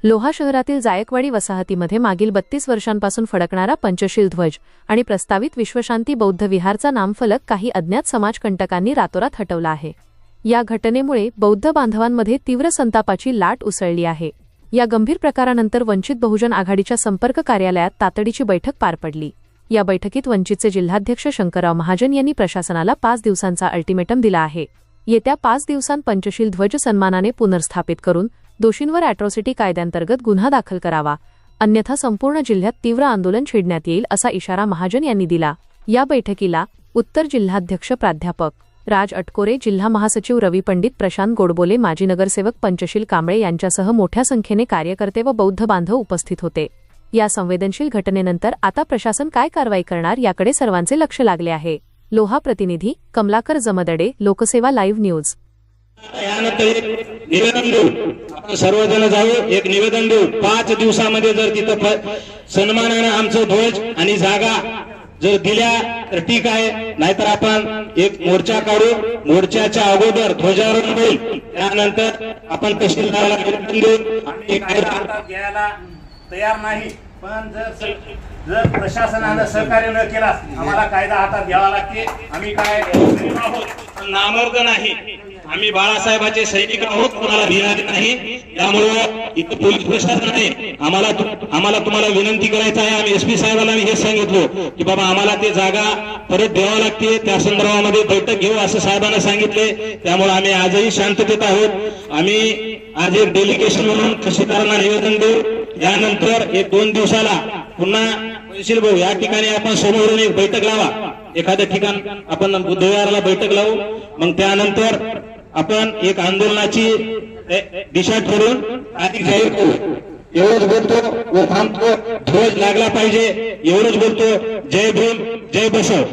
लोहा शहरातील जायकवाडी वसाहतीमध्ये मागील 32 वर्षांपासून फडकणारा पंचशील ध्वज आणि प्रस्तावित विश्वशांती बौद्ध विहारचा नामफलक काही अज्ञात समाजकंटकांनी रातोरात हटवला आहे। या घटनेमुळे बौद्ध बांधवांमध्ये तीव्र संतापाची लाट उसळली आहे। या गंभीर प्रकारानंतर वंचित बहुजन आघाडीच्या संपर्क कार्यालयात तातडीची बैठक पार पडली। या बैठकीत वंचितचे जिल्हाध्यक्ष शंकरराव महाजन यांनी प्रशासनाला 5 दिवसांचा अल्टिमेटम दिला आहे। येत्या 5 दिवसांत पंचशील ध्वज सन्मानाने पुनर्स्थापित करून दोषींवर अॅट्रॉसिटी कायद्यांतर्गत गुन्हा दाखल करावा, अन्यथा संपूर्ण जिल्ह्यात तीव्र आंदोलन छेडण्यात येईल असा इशारा महाजन यांनी दिला। या बैठकीला उत्तर जिल्हाध्यक्ष प्राध्यापक राज अटकोरे, जिल्हा महासचिव रवी पंडित, प्रशांत गोडबोले, माजी नगरसेवक पंचशील कांबळे यांच्यासह मोठ्या संख्येने कार्यकर्ते व बौद्ध बांधव उपस्थित होते। या संवेदनशील घटनेनंतर आता प्रशासन काय कारवाई करणार याकडे सर्वांचे लक्ष लागले आहे। लोहा प्रतिनिधी कमलाकर जमदडे, लोकसेवा लाईव्ह न्यूज। यानंतर एक निवेदन देऊ, आपण सर्वजण जाऊ, एक निवेदन देऊ। 5 दिवसामध्ये जर तिथं सन्मानाने आमचं ध्वज आणि जागा जर दिल्या तर ठीक आहे, नाहीतर आपण एक मोर्चा काढू। मोर्चाच्या अगोदर ध्वजारोहण होईल, त्यानंतर आपण तहसीलदाराला निवेदन देऊ। आम्ही कायदा हातात घ्यायला तयार नाही, पण जर प्रशासनानं सहकार्य न केल्यास आम्हाला कायदा हातात घ्यावा लागते। आम्ही काय नामर्द नाही, आम्ही बाळासाहेबांचे सैनिक आहोत, कोणाला भिनारी नाही। त्यामुळे इथं पोलीस प्रशासन आहे, आम्हाला तुम्हाला विनंती करायचं आहे। आम्ही एसपी साहेबांना हे सांगितलं की बाबा आम्हाला ते जागा परत द्यावा लागते, त्या संदर्भामध्ये बैठक घेऊ असं साहेबांना सांगितले। त्यामुळे आम्ही आजही शांततेत आहोत। आम्ही आज एक डेलिगेशन म्हणून तहसीलदारांना निवेदन देऊ। यानंतर 1-2 दिवसाला पुन्हा तहसील भाऊ या ठिकाणी आपण समोरून एक बैठक लावा, एखाद्या ठिकाण आपण बुधवारला बैठक लावू। मग त्यानंतर आपण एक आंदोलनाची दिशा ठरवून तारीख जाहीर करू। एवढंच बोलतो व थांबतो, ध्वज लागला पाहिजे, एवढंच बोलतो। जय भीम, जय बसव।